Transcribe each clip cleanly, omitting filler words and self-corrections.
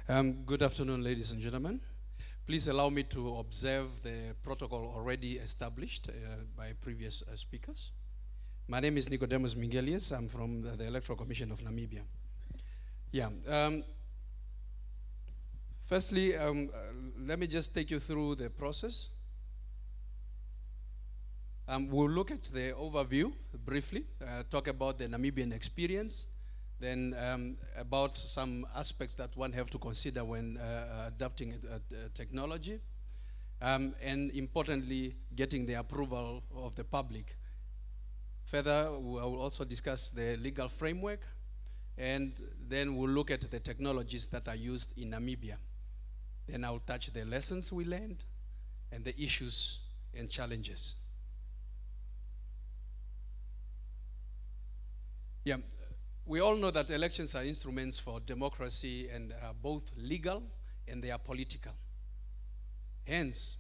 Good afternoon, ladies and gentlemen. Please allow me to observe the protocol already established by previous speakers. My name is Nicodemus Mingelius. I'm from the Electoral Commission of Namibia. Firstly, let me just take you through the process. We'll look at the overview briefly, talk about the Namibian experience, then about some aspects that one have to consider when adapting technology, and importantly, getting the approval of the public. Further, I will also discuss the legal framework, and then we'll look at the technologies that are used in Namibia. Then I'll touch the lessons we learned and the issues and challenges. We all know that elections are instruments for democracy and are both legal and they are political. Hence,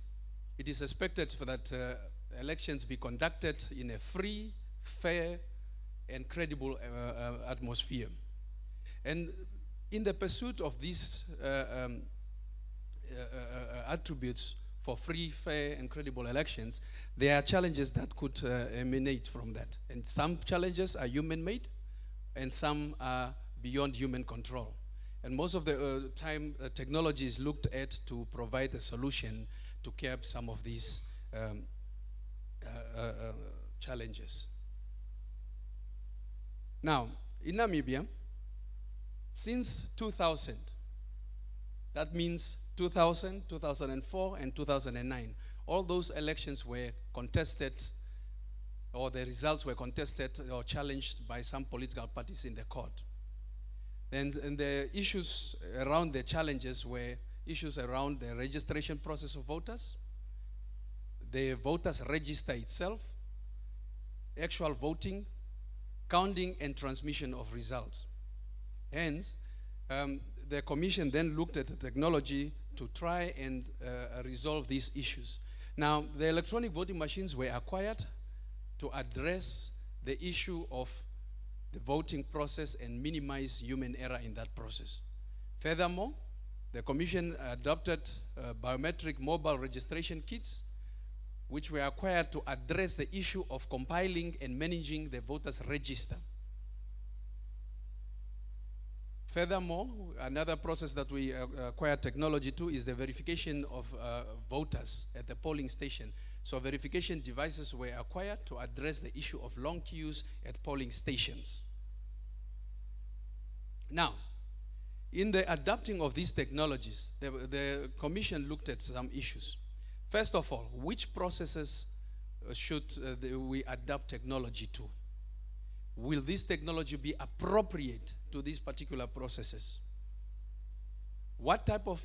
it is expected that elections be conducted in a free, fair, and credible atmosphere. And in the pursuit of these attributes for free, fair, and credible elections, there are challenges that could emanate from that. And some challenges are human-made, and some are beyond human control. And most of the time, technology is looked at to provide a solution to curb some of these challenges. Now, in Namibia, since 2000, that means 2000, 2004, and 2009, all those elections were contested, or the results were contested or challenged by some political parties in the court. And the issues around the challenges were issues around the registration process of voters, the voters register itself, actual voting, counting and transmission of results. Hence, the commission then looked at the technology to try and resolve these issues. Now, the electronic voting machines were acquired to address the issue of the voting process and minimize human error in that process. Furthermore, the commission adopted biometric mobile registration kits, which were acquired to address the issue of compiling and managing the voters' register. Furthermore, another process that we acquired technology to is the verification of voters at the polling station. So verification devices were acquired to address the issue of long queues at polling stations. Now, in the adapting of these technologies, the commission looked at some issues. First of all, which processes should we adapt technology to? Will this technology be appropriate to these particular processes? What type of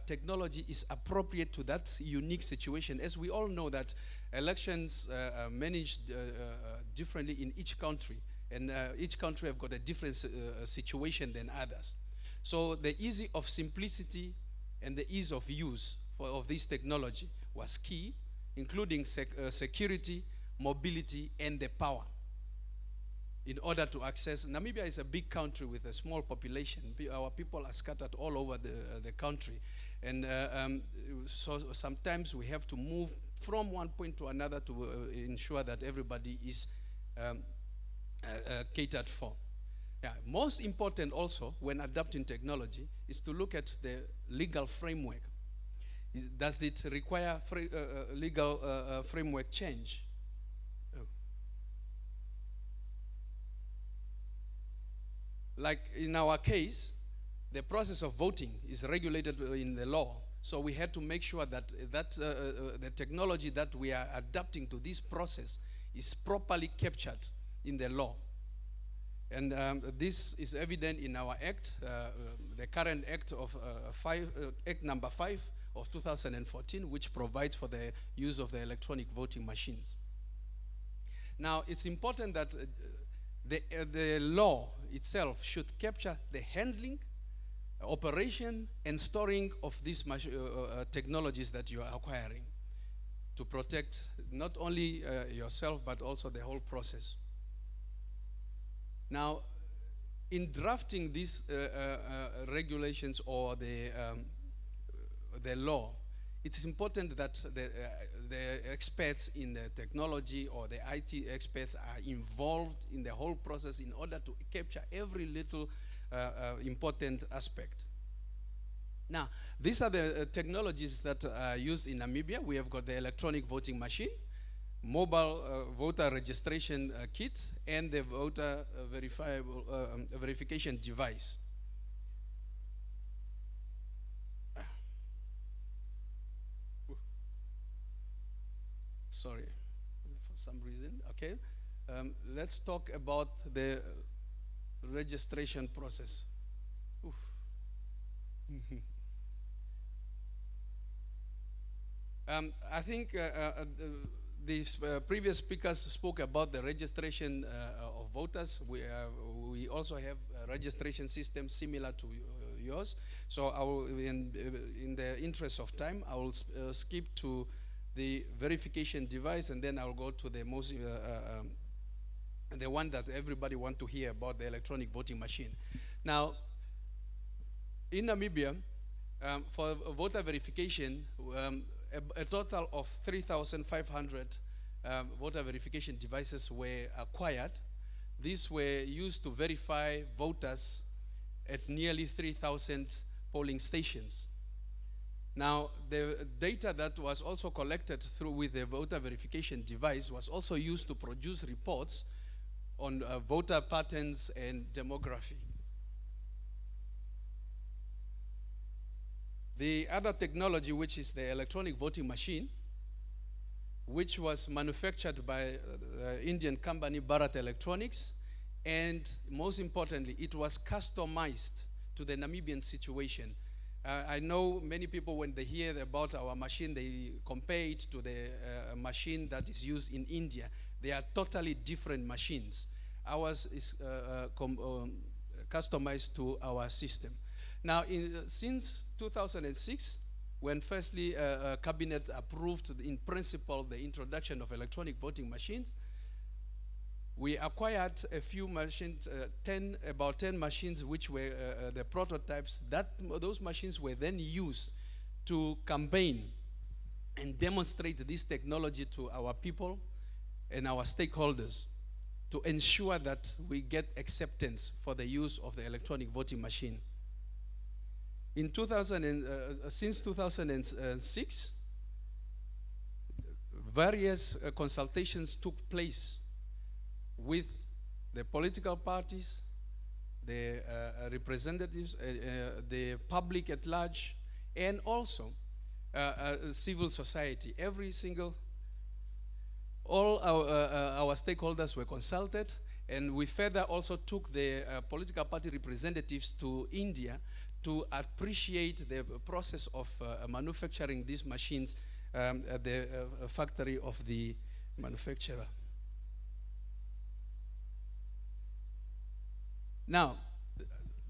technology is appropriate to that unique situation? As we all know that elections are managed differently in each country, and each country have got a different situation than others. So the ease of simplicity and the ease of use of this technology was key, including security, mobility, and the power. In order to access, Namibia is a big country with a small population. Our people are scattered all over the country. And so sometimes we have to move from one point to another to ensure that everybody is catered for. Most important also when adapting technology is to look at the legal framework. Does it require legal framework change? Like in our case, the process of voting is regulated in the law. So we had to make sure that the technology that we are adapting to this process is properly captured in the law. And this is evident in our act, the current act of Act number 5 of 2014, which provides for the use of the electronic voting machines. Now, it's important that the law itself should capture the handling, operation, and storing of these technologies that you are acquiring to protect not only yourself but also the whole process. Now, In drafting these regulations or the law, it is important that the experts in the technology or the IT experts are involved in the whole process in order to capture every little important aspect. Now, these are the technologies that are used in Namibia. We have got the electronic voting machine, mobile voter registration kit, and the voter verification device. Sorry, for some reason. Okay, let's talk about the registration process. I think the previous speakers spoke about the registration of voters. We also have a registration system similar to yours. So I will, in the interest of time, I will skip to the verification device, and then I'll go to the most the one that everybody wants to hear about, the electronic voting machine. Now, in Namibia, for voter verification, a total of 3,500 voter verification devices were acquired. These were used to verify voters at nearly 3,000 polling stations. Now, the data that was also collected through with the voter verification device was also used to produce reports on voter patterns and demography. The other technology, which is the electronic voting machine, which was manufactured by Indian company Bharat Electronics, and most importantly, it was customized to the Namibian situation. I know many people, when they hear about our machine, they compare it to the machine that is used in India. They are totally different machines. Ours is customized to our system. Now, since 2006, when firstly Cabinet approved in principle the introduction of electronic voting machines, we acquired a few machines, about 10 machines, which were the prototypes. Those machines were then used to campaign and demonstrate this technology to our people and our stakeholders to ensure that we get acceptance for the use of the electronic voting machine. In since 2006, various consultations took place with the political parties, the representatives, the public at large, and also civil society. All our stakeholders were consulted, and we further also took the political party representatives to India to appreciate the process of manufacturing these machines at the factory of the manufacturer. Now,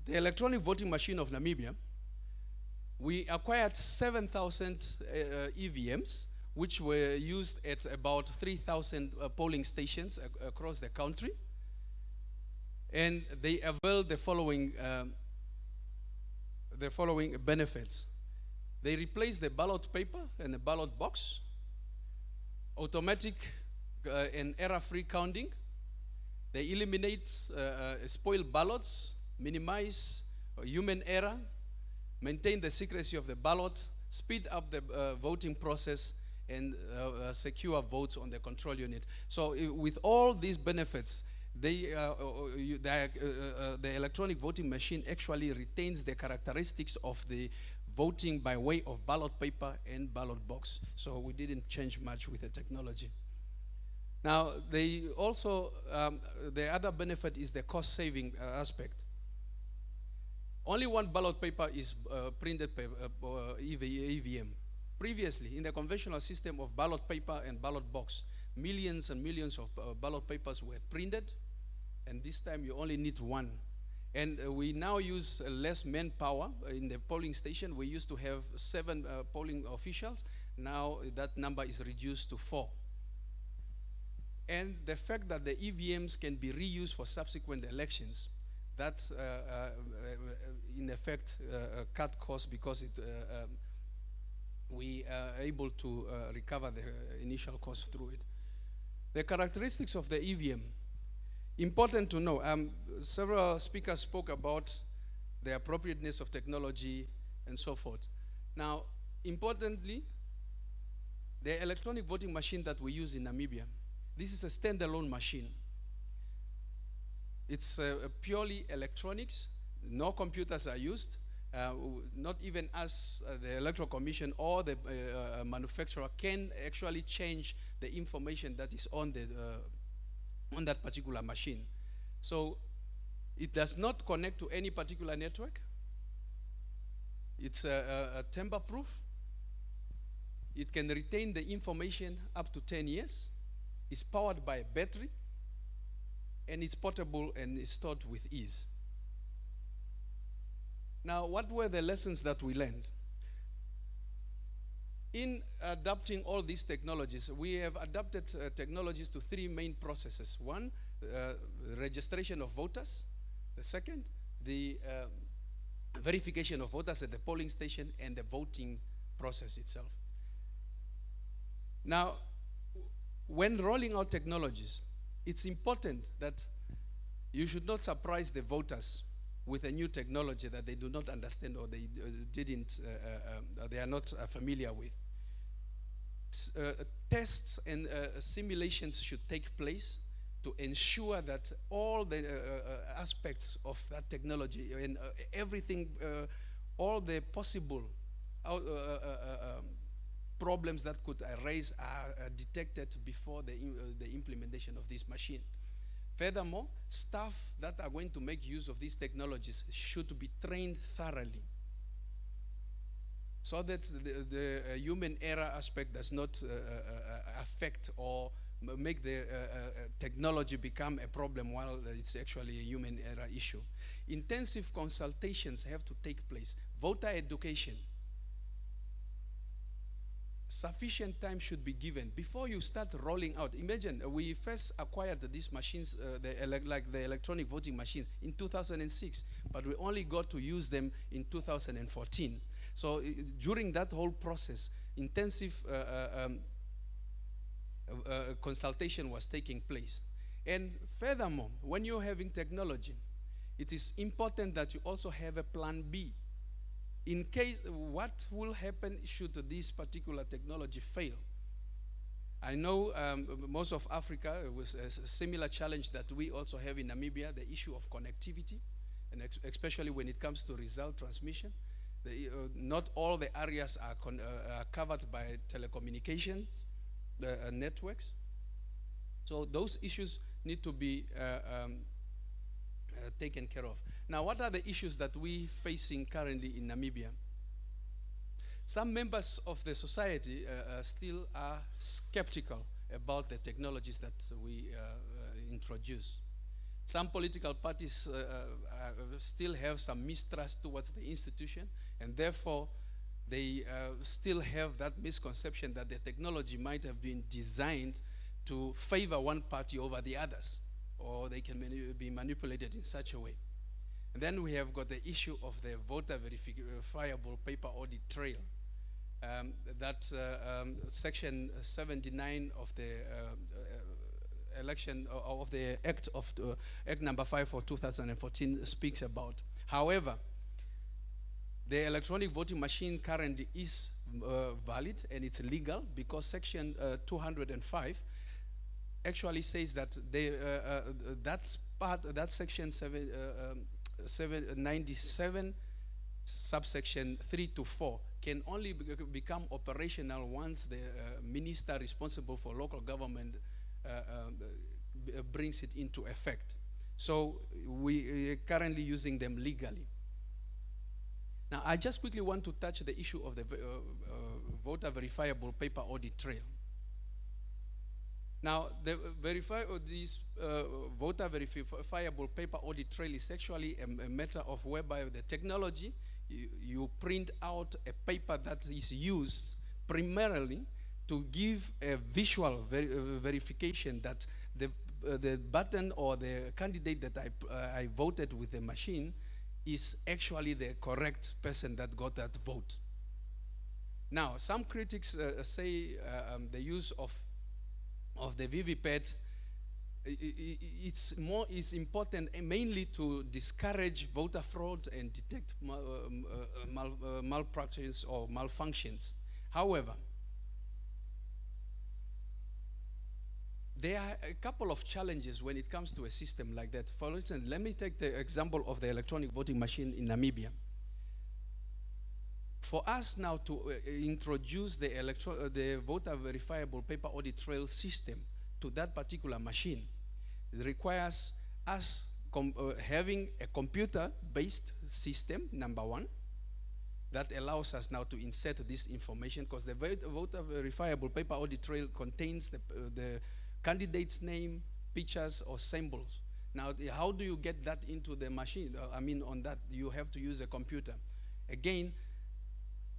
the electronic voting machine of Namibia, we acquired 7,000 EVMs, which were used at about 3,000 polling stations across the country. And they avail the following benefits. They replace the ballot paper and the ballot box, automatic and error-free counting. They eliminate spoiled ballots, minimize human error, maintain the secrecy of the ballot, speed up the voting process, and secure votes on the control unit. So with all these benefits, the electronic voting machine actually retains the characteristics of the voting by way of ballot paper and ballot box. So we didn't change much with the technology. Now, they also, the other benefit is the cost-saving aspect. Only one ballot paper is printed per EVM. Previously, in the conventional system of ballot paper and ballot box, millions and millions of ballot papers were printed, and this time you only need one. And we now use less manpower in the polling station. We used to have 7 polling officials. Now that number is reduced to 4. And the fact that the EVMs can be reused for subsequent elections, that in effect cut costs because we are able to recover the initial cost through it. The characteristics of the EVM, important to know. Several speakers spoke about the appropriateness of technology and so forth. Now, importantly, the electronic voting machine that we use in Namibia, this is a standalone machine. It's purely electronics. No computers are used. Not even us, the Electoral Commission or the manufacturer can actually change the information that is on that particular machine. So it does not connect to any particular network. It's tamper-proof. It can retain the information up to 10 years. It's powered by a battery. And it's portable and is stored with ease. Now, what were the lessons that we learned? In adapting all these technologies, we have adapted technologies to three main processes. One, registration of voters. The second, the verification of voters at the polling station, and the voting process itself. Now, when rolling out technologies, it's important that you should not surprise the voters with a new technology that they do not understand or they they are not familiar with. Tests and simulations should take place to ensure that all the aspects of that technology and everything, all the possible problems that could arise are detected before the implementation of these machines. Furthermore, staff that are going to make use of these technologies should be trained thoroughly so that the human error aspect does not affect or make the technology become a problem while it's actually a human error issue. Intensive consultations have to take place. Voter education. Sufficient time should be given before you start rolling out. Imagine we first acquired these machines, like the electronic voting machines, in 2006, but we only got to use them in 2014. So during that whole process, intensive consultation was taking place. And furthermore, when you're having technology, it is important that you also have a plan B. In case, what will happen should this particular technology fail? I know most of Africa was a similar challenge that we also have in Namibia, the issue of connectivity, and especially when it comes to result transmission. Not all the areas are covered by telecommunications networks. So those issues need to be taken care of. Now, what are the issues that we're facing currently in Namibia? Some members of the society still are skeptical about the technologies that we introduce. Some political parties still have some mistrust towards the institution, and therefore they still have that misconception that the technology might have been designed to favor one party over the others, or they can be manipulated in such a way. And then we have got the issue of the voter verifiable paper audit trail. That section 79 of the election of the Act number 5 for 2014 speaks about. However, the electronic voting machine currently is valid and it's legal because section 205 actually says that that section 797 subsection 3 to 4 can only become operational once the minister responsible for local government brings it into effect. So we are currently using them legally. Now, I just quickly want to touch the issue of the voter verifiable paper audit trail. Now, the voter verifiable paper audit trail is actually a matter of whereby the technology, you print out a paper that is used primarily to give a visual verification that the the button or the candidate that I voted with the machine is actually the correct person that got that vote. Now, some critics say the use of the VVPAT is important mainly to discourage voter fraud and detect malpractice or malfunctions. However, there are a couple of challenges when it comes to a system like that. For instance, let me take the example of the electronic voting machine in Namibia. For us now to introduce the voter verifiable paper audit trail system to that particular machine, it requires us having a computer-based system, number one, that allows us now to insert this information, because the voter verifiable paper audit trail contains the candidate's name, pictures, or symbols. Now, how do you get that into the machine? On that, you have to use a computer. Again,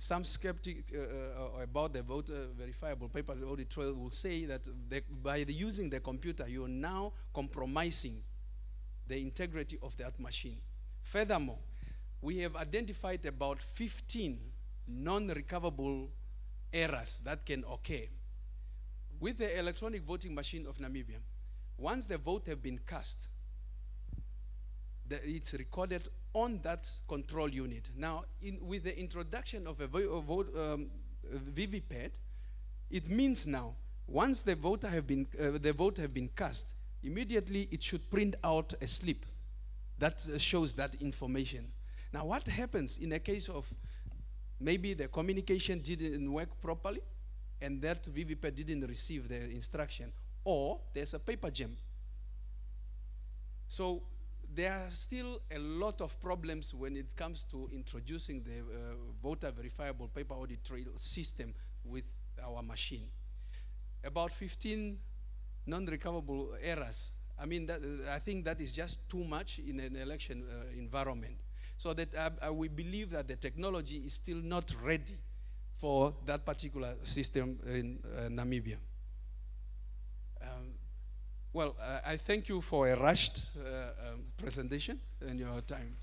some skeptic about the voter verifiable paper audit trail will say that by using the computer, you're now compromising the integrity of that machine. Furthermore, we have identified about 15 non-recoverable errors that can occur. With the electronic voting machine of Namibia, once the vote has been cast, it's recorded on that control unit. Now, with the introduction of a VVPAT, it means now, once the vote has been cast, immediately it should print out a slip that shows that information. Now, what happens in a case of maybe the communication didn't work properly and that VVPAT didn't receive the instruction, or there's a paper jam? So there are still a lot of problems when it comes to introducing the voter verifiable paper audit trail system with our machine. About 15 non-recoverable errors. I think that is just too much in an election environment. So that we believe that the technology is still not ready for that particular system in Namibia. I thank you for a rushed presentation and your time.